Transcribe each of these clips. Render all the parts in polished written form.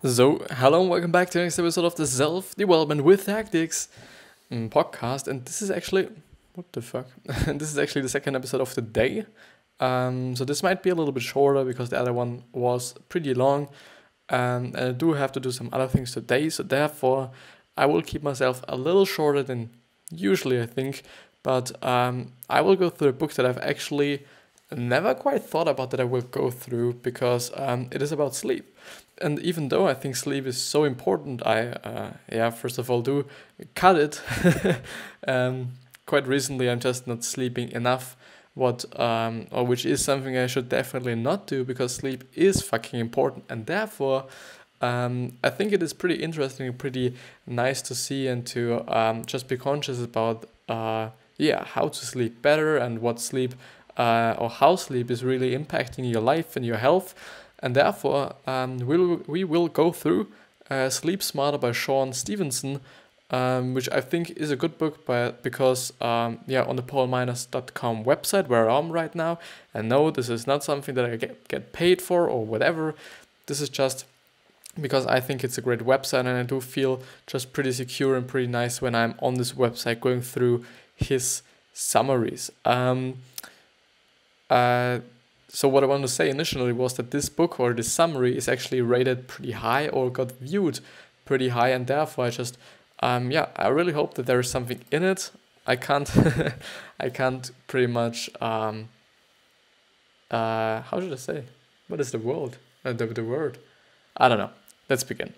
So, hello and welcome back to the next episode of the Self-Development with Tactics podcast. And this is actually, what the fuck? This is actually the second episode of the day. So this might be a little bit shorter because the other one was pretty long. And I do have to do some other things today. So therefore, I will keep myself a little shorter than usually, I think. But I will go through a book that I've actually never quite thought about that I will go through because it is about sleep. And even though I think sleep is so important, I first of all do cut it. Quite recently, I'm just not sleeping enough. Which is something I should definitely not do because sleep is fucking important, and therefore, I think it is pretty interesting and pretty nice to see and to just be conscious about how to sleep better and what sleep or how sleep is really impacting your life and your health. And therefore, we will go through Sleep Smarter by Shawn Stevenson, which I think is a good book because on the paulminers.com website where I'm right now, and no, this is not something that I get paid for or whatever. This is just because I think it's a great website and I do feel just pretty secure and pretty nice when I'm on this website going through his summaries. So what I want to say initially was that this book or this summary is actually rated pretty high or got viewed pretty high, and therefore I just I really hope that there is something in it. I can't pretty much how should I say? What is the word? The word? I don't know. Let's begin.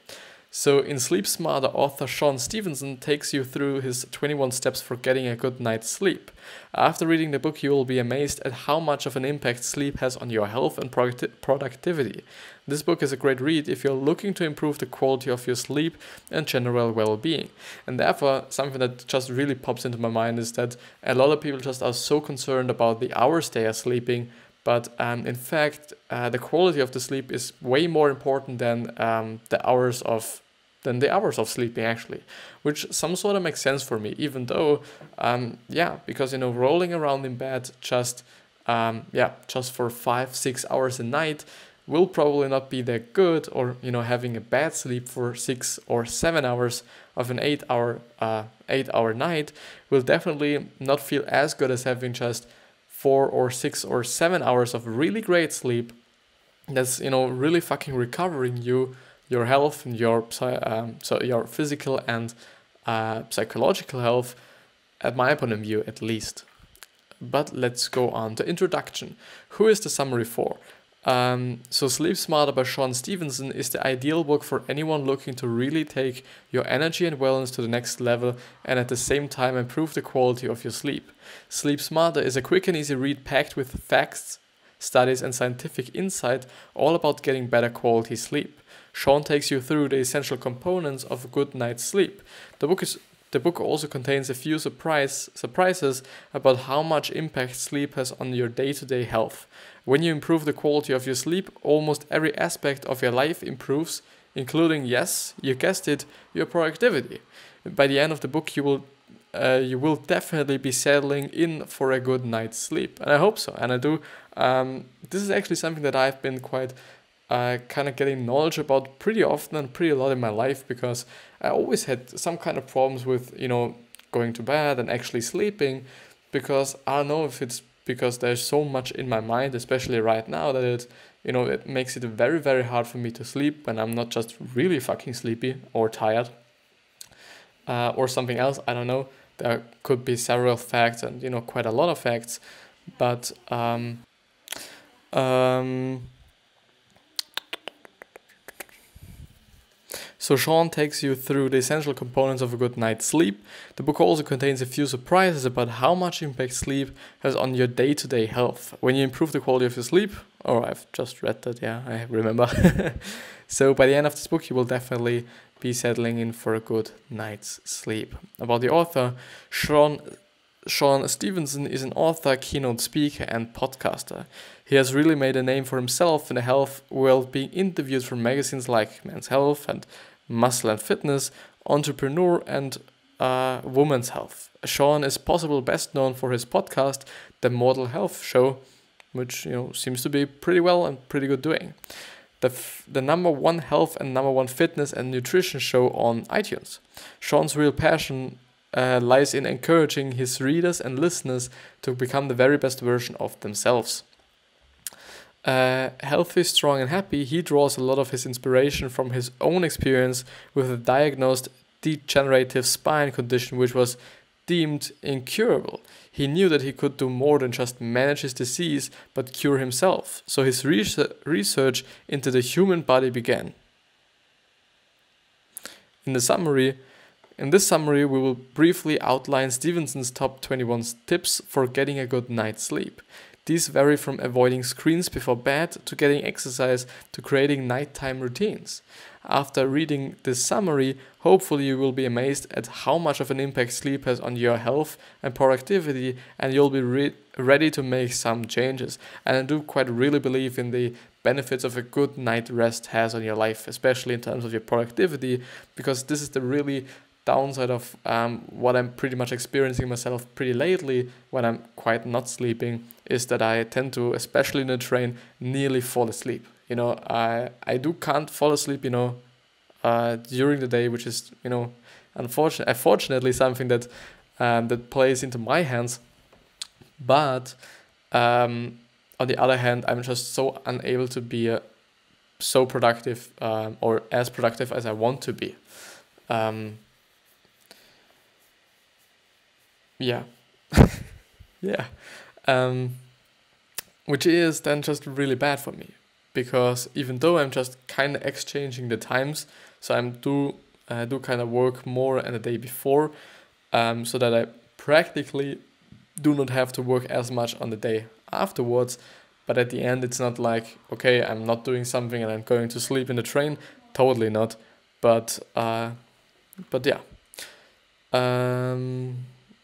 So in Sleep Smarter, author Shawn Stevenson takes you through his 21 steps for getting a good night's sleep. After reading the book, you will be amazed at how much of an impact sleep has on your health and productivity. This book is a great read if you're looking to improve the quality of your sleep and general well-being. And therefore, something that just really pops into my mind is that a lot of people just are so concerned about the hours they are sleeping, but in fact, the quality of the sleep is way more important than the hours of sleeping actually, which some sort of makes sense for me, even though, because, rolling around in bed just for 5-6 hours a night will probably not be that good, or, having a bad sleep for 6 or 7 hours of an 8-hour night will definitely not feel as good as having just 4 or 6 or 7 hours of really great sleep that's, really fucking recovering your health and your physical and psychological health, at my point of view at least. But let's go on to introduction. Who is the summary for? So Sleep Smarter by Shawn Stevenson is the ideal book for anyone looking to really take your energy and wellness to the next level and at the same time improve the quality of your sleep. Sleep Smarter is a quick and easy read packed with facts, studies and scientific insight all about getting better quality sleep. Shawn takes you through the essential components of a good night's sleep. The book also contains a few surprises about how much impact sleep has on your day-to-day health. When you improve the quality of your sleep, almost every aspect of your life improves, including, yes, you guessed it, your productivity. By the end of the book, you will definitely be settling in for a good night's sleep, and I hope so, and I do. This is actually something that I've been quite kind of getting knowledge about pretty often and pretty a lot in my life, because I always had some kind of problems with, going to bed and actually sleeping, because I don't know if it's because there's so much in my mind, especially right now, that it makes it very, very hard for me to sleep when I'm not just really fucking sleepy or tired or something else. I don't know. There could be several facts and, quite a lot of facts, but So Shawn takes you through the essential components of a good night's sleep. The book also contains a few surprises about how much impact sleep has on your day-to-day health. When you improve the quality of your sleep, I've just read that, I remember. So by the end of this book, you will definitely be settling in for a good night's sleep. About the author, Shawn Stevenson is an author, keynote speaker, and podcaster. He has really made a name for himself in the health world, being interviewed for magazines like Men's Health and Muscle and Fitness, Entrepreneur, and Women's Health. Shawn is possibly best known for his podcast, The Model Health Show, which seems to be pretty well and pretty good doing. the number one health and number one fitness and nutrition show on iTunes. Shawn's real passion lies in encouraging his readers and listeners to become the very best version of themselves. Healthy, strong, and happy, he draws a lot of his inspiration from his own experience with a diagnosed degenerative spine condition which was deemed incurable. He knew that he could do more than just manage his disease, but cure himself. So his research into the human body began. In this summary, we will briefly outline Stevenson's top 21 tips for getting a good night's sleep. These vary from avoiding screens before bed to getting exercise to creating nighttime routines. After reading this summary, hopefully you will be amazed at how much of an impact sleep has on your health and productivity, and you'll be ready to make some changes. And I do quite really believe in the benefits of a good night rest has on your life, especially in terms of your productivity, because this is the really downside of what I'm pretty much experiencing myself pretty lately when I'm quite not sleeping, is that I tend to, especially in the train, nearly fall asleep. I can't fall asleep, during the day, which is, unfortunately something that that plays into my hands. But on the other hand, I'm just so unable to be so productive or as productive as I want to be. Yeah. Which is then just really bad for me, because even though I'm just kind of exchanging the times, so I do kind of work more than the day before, so that I practically do not have to work as much on the day afterwards. But at the end, it's not like, okay, I'm not doing something and I'm going to sleep in the train. Totally not. But yeah.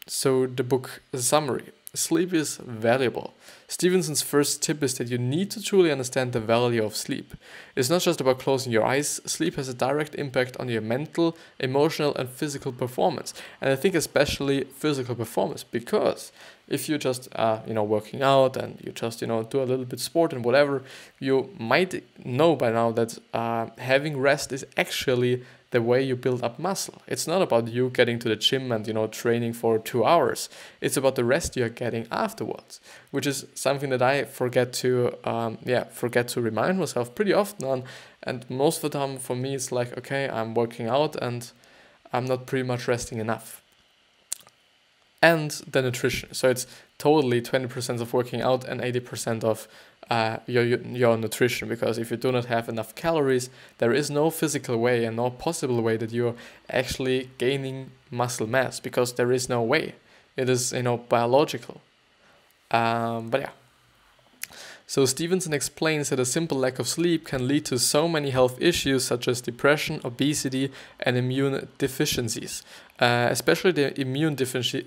So the book summary. Sleep is valuable. Stevenson's first tip is that you need to truly understand the value of sleep. It's not just about closing your eyes. Sleep has a direct impact on your mental, emotional, and physical performance. And I think especially physical performance, because if you just working out and you just do a little bit sport and whatever, you might know by now that having rest is actually the way you build up muscle. It's not about you getting to the gym and training for 2 hours. It's about the rest you're getting afterwards, which is something that I forget to remind myself pretty often on. And most of the time for me, it's like, okay, I'm working out and I'm not pretty much resting enough. And the nutrition. So it's totally 20% of working out and 80% of your nutrition, because if you do not have enough calories, there is no physical way and no possible way that you're actually gaining muscle mass, because there is no way. It is biological. But yeah. So Stevenson explains that a simple lack of sleep can lead to so many health issues such as depression, obesity, and immune deficiencies. Especially the immune deficiencies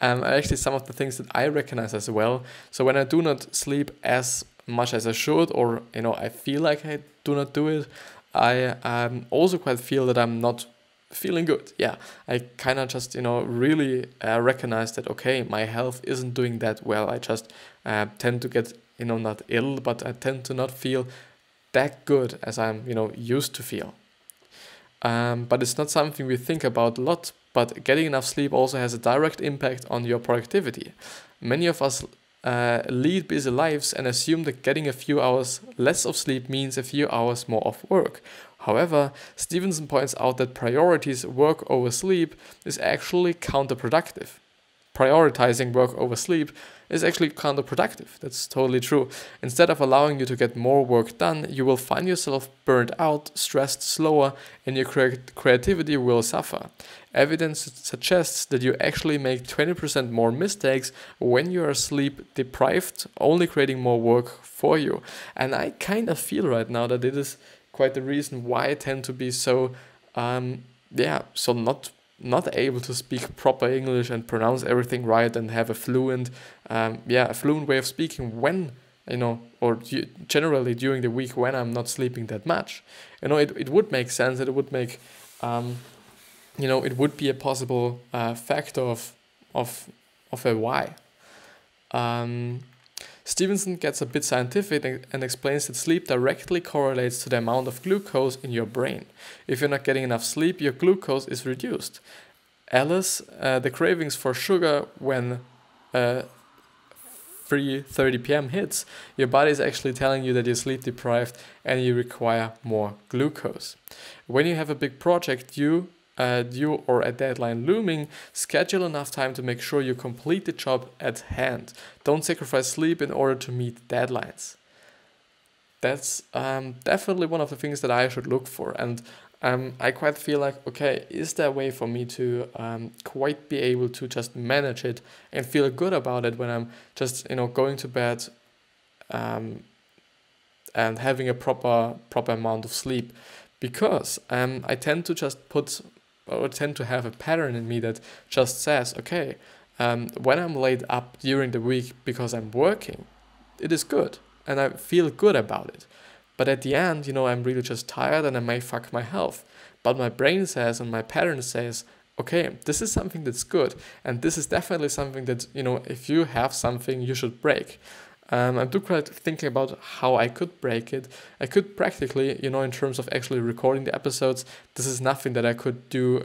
are actually some of the things that I recognize as well. So when I do not sleep as much as I should, or I feel like I do not do it, I also quite feel that I'm not feeling good. Yeah, I kind of just really recognize that, okay, my health isn't doing that well. I just tend to get not ill, but I tend to not feel that good as I'm used to feel. But it's not something we think about a lot. But getting enough sleep also has a direct impact on your productivity. Many of us lead busy lives and assume that getting a few hours less of sleep means a few hours more of work. However, Stevenson points out that priorities work over sleep is actually counterproductive. Prioritizing work over sleep is actually counterproductive. That's totally true. Instead of allowing you to get more work done, you will find yourself burnt out, stressed slower, and your creativity will suffer. Evidence suggests that you actually make 20% more mistakes when you are sleep deprived, only creating more work for you. And I kind of feel right now that it is quite the reason why I tend to be so not able to speak proper English and pronounce everything right and have a fluent way of speaking when, generally during the week when I'm not sleeping that much. It would make sense that it would make, it would be a possible factor of a why. Stevenson gets a bit scientific and explains that sleep directly correlates to the amount of glucose in your brain. If you're not getting enough sleep, your glucose is reduced. Alice, the cravings for sugar when 3:30 p.m. hits, your body is actually telling you that you're sleep deprived and you require more glucose. When you have a big project due or a deadline looming, schedule enough time to make sure you complete the job at hand. Don't sacrifice sleep in order to meet deadlines. That's definitely one of the things that I should look for. And I quite feel like, okay, is there a way for me to quite be able to just manage it and feel good about it when I'm just, going to bed and having a proper amount of sleep? Because I tend to just tend to have a pattern in me that just says, okay, when I'm laid up during the week because I'm working, it is good and I feel good about it. But at the end, I'm really just tired and I may fuck my health. But my brain says and my pattern says, okay, this is something that's good. And this is definitely something that, if you have something, you should break. I'm quite thinking about how I could break it. I could practically, in terms of actually recording the episodes, this is nothing that I could do,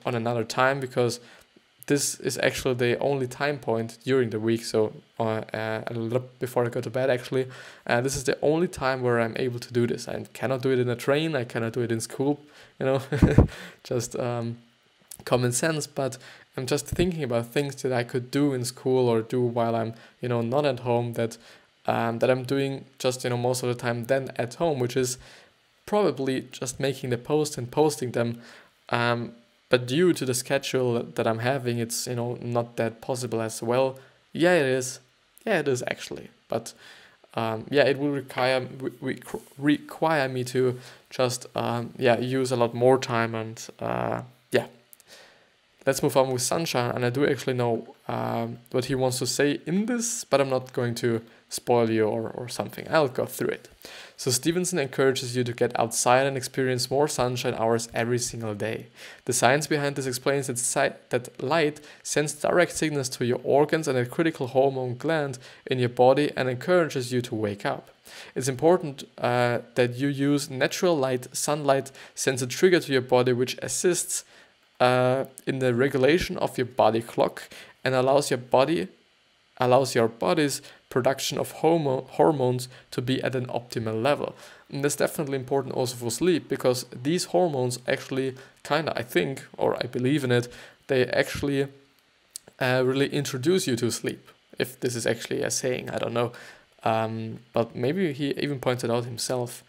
on another time, because this is actually the only time point during the week. So a little before I go to bed, actually, this is the only time where I'm able to do this. I cannot do it in a train. I cannot do it in school, just common sense. But I'm just thinking about things that I could do in school or do while I'm, not at home, that I'm doing just, most of the time then at home, which is probably just making the post and posting them. But due to the schedule that I'm having, it's, not that possible as well. Yeah, it is. Yeah, it is actually. But it will require me to just, use a lot more time and, Let's move on with Sunshine, and I do actually know what he wants to say in this, but I'm not going to spoil you or something. I'll go through it. So Stevenson encourages you to get outside and experience more sunshine hours every single day. The science behind this explains that light sends direct signals to your organs and a critical hormone gland in your body and encourages you to wake up. It's important that you use natural light. Sunlight sends a trigger to your body which assists in the regulation of your body clock and allows your body's production of hormones to be at an optimal level. And that's definitely important also for sleep, because these hormones actually I think, or I believe in it, they actually really introduce you to sleep. If this is actually a saying, I don't know. But maybe he even pointed out himself.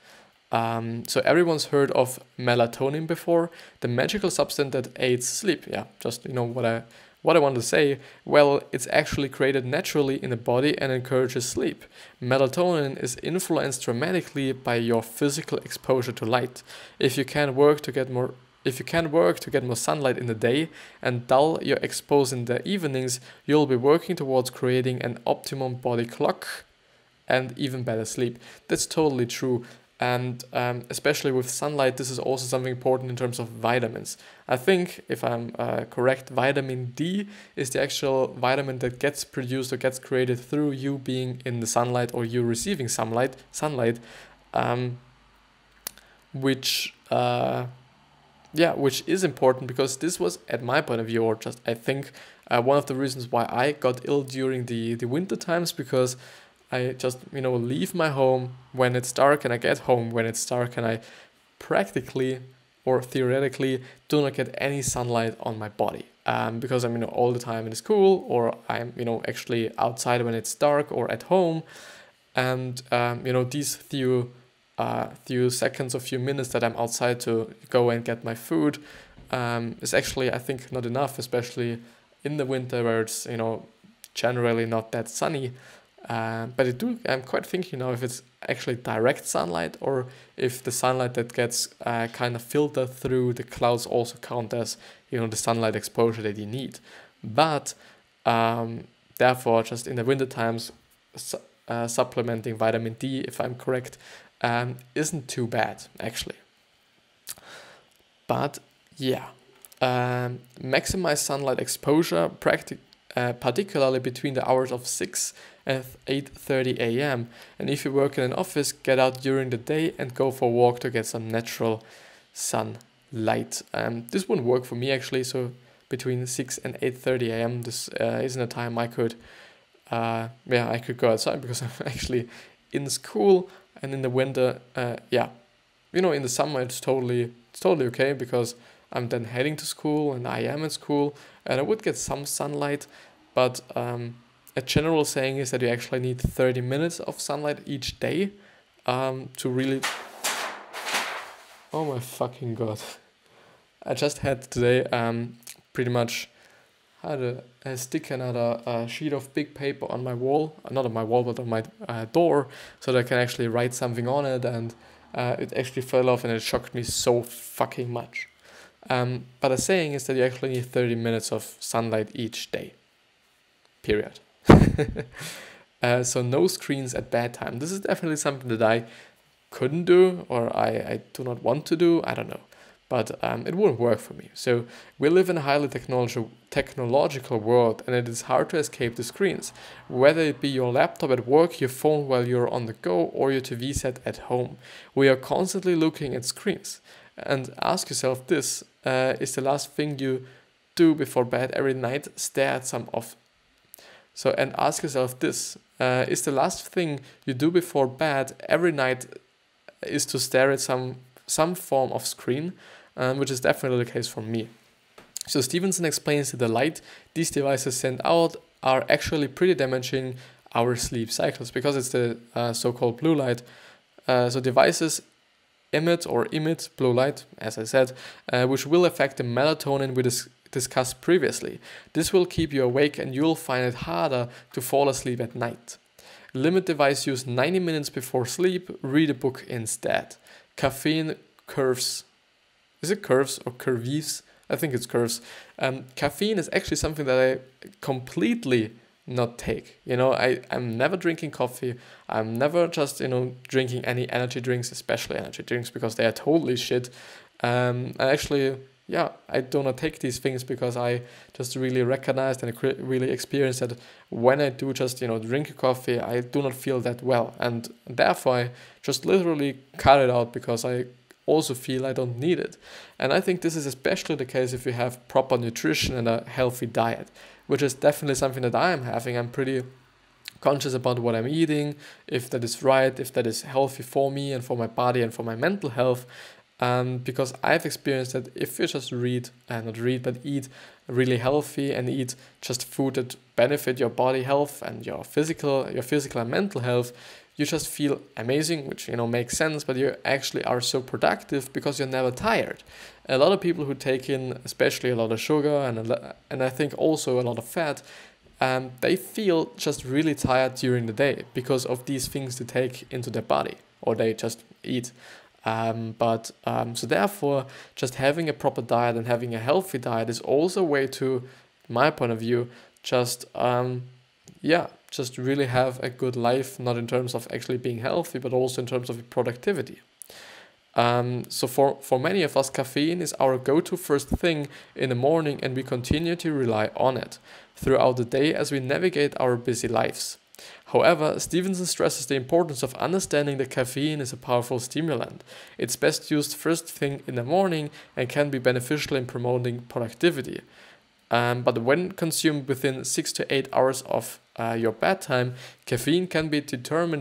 So everyone's heard of melatonin before, the magical substance that aids sleep. Yeah, just what I want to say. Well, it's actually created naturally in the body and encourages sleep. Melatonin is influenced dramatically by your physical exposure to light. If you can work to get more sunlight in the day and dull your exposure in the evenings, you'll be working towards creating an optimum body clock and even better sleep. That's totally true. And especially with sunlight, this is also something important in terms of vitamins. I think, if I'm correct, vitamin D is the actual vitamin that gets produced or gets created through you being in the sunlight or you receiving sunlight, which is important, because this was, at my point of view, or just I think, one of the reasons why I got ill during the winter times, because I just, leave my home when it's dark and I get home when it's dark, and I practically or theoretically do not get any sunlight on my body because I'm, all the time in school, or I'm, actually outside when it's dark, or at home. And, these few seconds or few minutes that I'm outside to go and get my food is actually, I think, not enough, especially in the winter where it's, generally not that sunny. But I'm quite thinking now if it's actually direct sunlight, or if the sunlight that gets kind of filtered through the clouds also count as, the sunlight exposure that you need. But therefore, just in the winter times, supplementing vitamin D, if I'm correct, isn't too bad, actually. But yeah, maximize sunlight exposure. particularly between the hours of 6 and 8:30 a.m. And if you work in an office, get out during the day and go for a walk to get some natural sunlight. This wouldn't work for me actually, so between 6 and 8:30 a.m. this isn't a time I could I could go outside, because I'm actually in school, and in the winter, in the summer it's totally okay, because I'm then heading to school and I am at school and I would get some sunlight, but a general saying is that you actually need 30 minutes of sunlight each day to really... Oh my fucking god. I just had today pretty much had a stick another sheet of big paper on my wall, not on my wall but on my door, so that I can actually write something on it, and it actually fell off and it shocked me so fucking much. But the saying is that you actually need 30 minutes of sunlight each day. Period. So no screens at bedtime. This is definitely something that I couldn't do, or I do not want to do. I don't know. But it wouldn't work for me. So we live in a highly technological world, and it is hard to escape the screens. Whether it be your laptop at work, your phone while you're on the go, or your TV set at home. We are constantly looking at screens. And ask yourself this, is the last thing you do before bed every night stare at some of... So, and ask yourself this, is the last thing you do before bed every night is to stare at some form of screen, which is definitely the case for me. So Stevenson explains that the light these devices send out are actually pretty damaging our sleep cycles, because it's the so-called blue light. So devices emit blue light, as I said, which will affect the melatonin we discussed previously. This will keep you awake, and you'll find it harder to fall asleep at night. Limit device use 90 minutes before sleep. Read a book instead. Caffeine curves. Is it curves or curves? I think it's curves. Caffeine is actually something that I completely not take. I'm never drinking coffee. I'm never just, drinking any energy drinks, especially energy drinks, because they are totally shit. I do not take these things because I just really recognized and really experienced that when I do just, drink a coffee, I do not feel that well. And therefore, I just literally cut it out, because I also feel I don't need it. And I think this is especially the case if you have proper nutrition and a healthy diet, which is definitely something that I am having. I'm pretty conscious about what I'm eating, if that is right, if that is healthy for me and for my body and for my mental health. Because I've experienced that if you just eat really healthy and eat just food that benefit your body health and your physical and mental health, you just feel amazing, which makes sense, but you actually are so productive because you're never tired. A lot of people who take in especially a lot of sugar and I think also a lot of fat, they feel just really tired during the day because of these things they take into their body, or they just eat. So therefore, just having a proper diet and having a healthy diet is also a way to, my point of view, just really have a good life, not in terms of actually being healthy, but also in terms of productivity. So for many of us, caffeine is our go-to first thing in the morning, and we continue to rely on it throughout the day as we navigate our busy lives. However, Stevenson stresses the importance of understanding that caffeine is a powerful stimulant. It's best used first thing in the morning and can be beneficial in promoting productivity. But when consumed within 6 to 8 hours of your bedtime, caffeine can be detrimental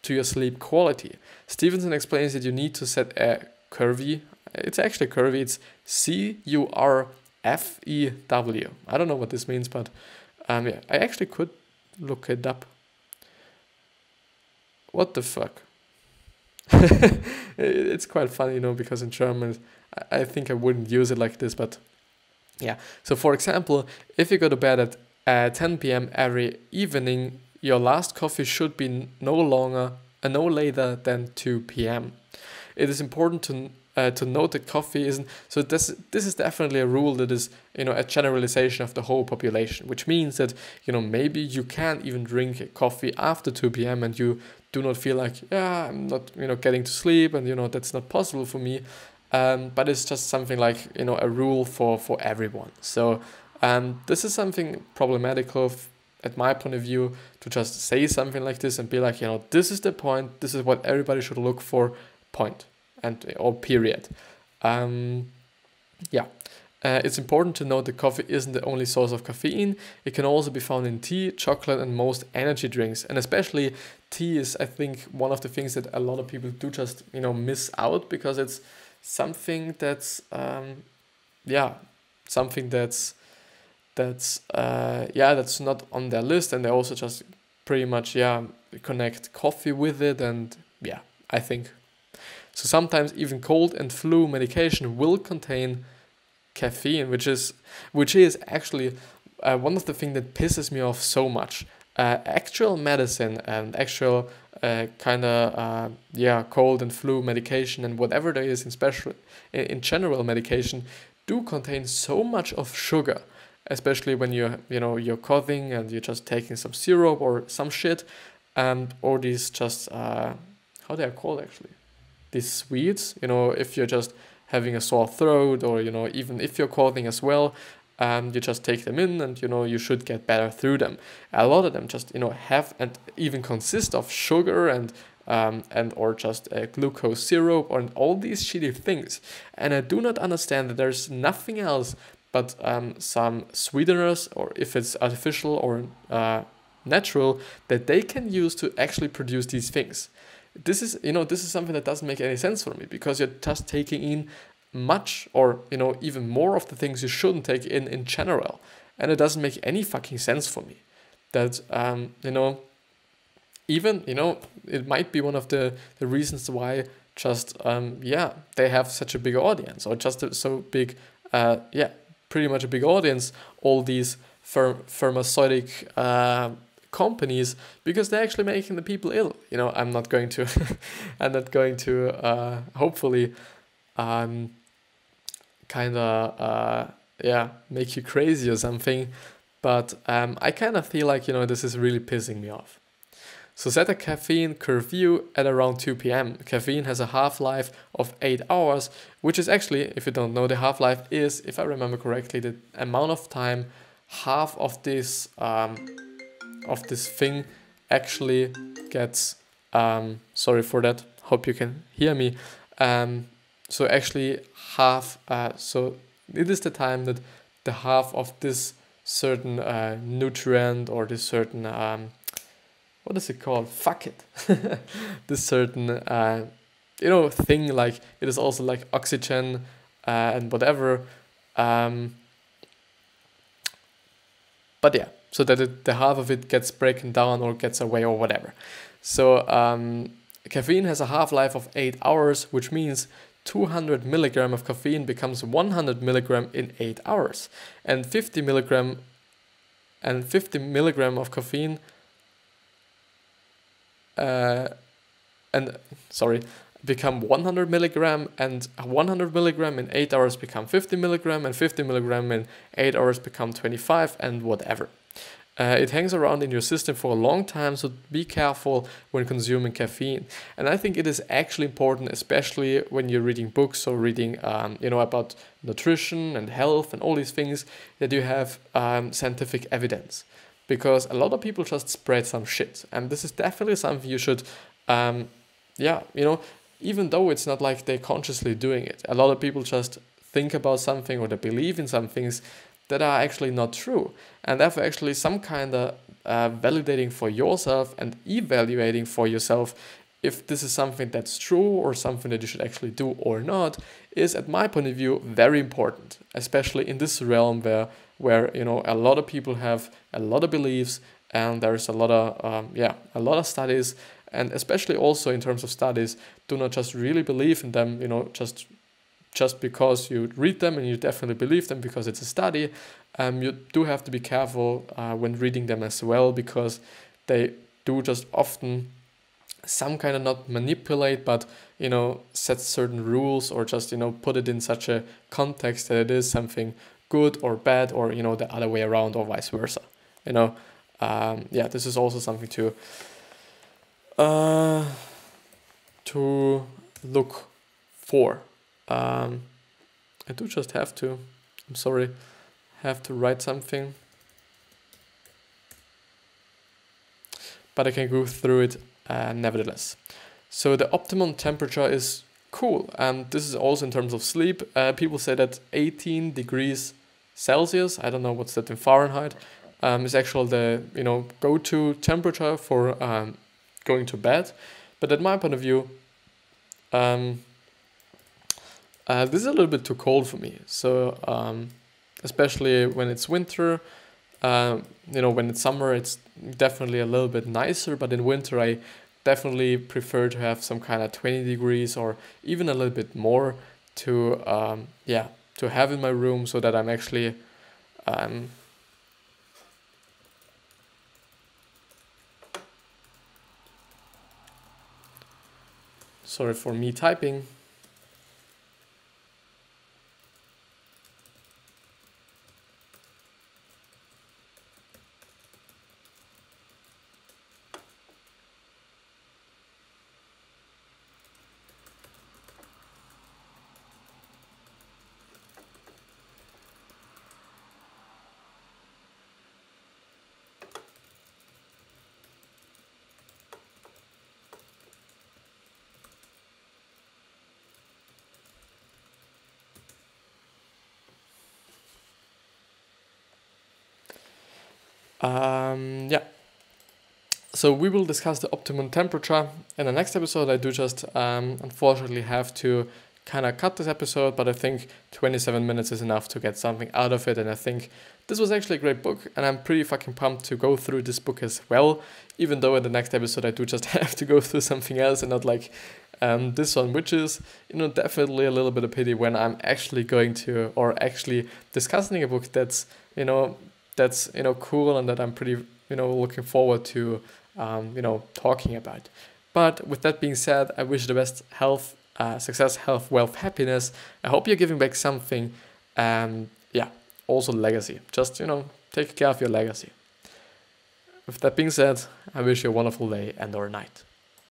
to your sleep quality. Stevenson explains that you need to set a curfew. It's actually curfew. It's CURFEW. I don't know what this means, but I actually could look it up. What the fuck? It's quite funny, because in German, I think I wouldn't use it like this, but yeah. So for example, if you go to bed at 10 p.m. every evening, your last coffee should be no later than 2 p.m. It is important to note that coffee isn't... So this is definitely a rule that is, a generalization of the whole population, which means that, maybe you can't even drink coffee after 2 p.m. and you do not feel like, I'm not, getting to sleep and, that's not possible for me. But it's just something like, a rule for everyone. So This is something problematical at my point of view, to just say something like this and be like, this is the point, this is what everybody should look for, point, or period. It's important to note that coffee isn't the only source of caffeine. It can also be found in tea, chocolate, and most energy drinks. And especially tea is, I think, one of the things that a lot of people do just, miss out, because it's something that's, that's not on their list, and they also just pretty much, connect coffee with it, and I think. So sometimes even cold and flu medication will contain caffeine, which is actually one of the things that pisses me off so much. Actual medicine and actual cold and flu medication and whatever there is in general medication do contain so much of sugar, especially when you're coughing and you're just taking some syrup or some shit, or these just how they are called actually, these sweets, if you're just having a sore throat, or even if you're coughing as well, you just take them in, and you should get better through them. A lot of them just have and even consist of sugar and or just glucose syrup or all these shitty things. And I do not understand that there's nothing else but some sweeteners, or if it's artificial or natural, that they can use to actually produce these things. This is something that doesn't make any sense for me, because you're just taking in much, or even more of the things you shouldn't take in general, and it doesn't make any fucking sense for me. That even it might be one of the reasons why just they have such a big audience, or just so big, pretty much a big audience, all these pharmaceutic companies, because they're actually making the people ill. I'm not going to hopefully make you crazy or something, but I kind of feel like this is really pissing me off. So set a caffeine curfew at around 2 p.m. Caffeine has a half-life of 8 hours, which is actually, if you don't know, the half-life is, if I remember correctly, the amount of time half of this thing actually gets, sorry for that, hope you can hear me, so actually half, so it is the time that the half of this certain nutrient, or this certain, what is it called? Fuck it. This certain, thing, like it is also like oxygen and whatever. But yeah, so that the half of it gets broken down or gets away or whatever. So caffeine has a half-life of 8 hours, which means 200 milligram of caffeine becomes 100 milligram in 8 hours, and 50 milligram of caffeine become 100 milligram, and 100 milligram in 8 hours become 50 milligram, and 50 milligram in 8 hours become 25, and whatever. It hangs around in your system for a long time, so be careful when consuming caffeine. And I think it is actually important, especially when you're reading books or reading, about nutrition and health and all these things, that you have scientific evidence. Because a lot of people just spread some shit, and this is definitely something you should, even though it's not like they're consciously doing it. A lot of people just think about something, or they believe in some things that are actually not true, and therefore actually some kind of validating for yourself and evaluating for yourself if this is something that's true or something that you should actually do or not is, at my point of view, very important, especially in this realm where a lot of people have a lot of beliefs, and there's a lot of studies, and especially also in terms of studies, do not just really believe in them, just because you read them and you definitely believe them because it's a study. You do have to be careful when reading them as well, because they do just often some kind of not manipulate, but set certain rules, or just put it in such a context that it is something good or bad, or the other way around, or vice versa. This is also something to look for. I do just have to, I'm sorry, have to write something, but I can go through it nevertheless. So the optimum temperature is cool, and this is also in terms of sleep. People say that 18 degrees Celsius, I don't know what's that in Fahrenheit, is actually the go-to temperature for going to bed. But at my point of view, this is a little bit too cold for me. So especially when it's winter, when it's summer, it's definitely a little bit nicer. But in winter, I definitely prefer to have some kind of 20 degrees or even a little bit more to have in my room, so that I'm actually sorry for me typing. So we will discuss the optimum temperature in the next episode. I do just unfortunately have to kind of cut this episode, but I think 27 minutes is enough to get something out of it. And I think this was actually a great book, and I'm pretty fucking pumped to go through this book as well, even though in the next episode I do just have to go through something else and not like this one, which is definitely a little bit of pity when I'm actually going to, or actually discussing a book that's cool and that I'm pretty looking forward to talking about. But with that being said, I wish you the best health, success, health, wealth, happiness. I hope you're giving back something, and also legacy. Just take care of your legacy. With that being said, I wish you a wonderful day and or night.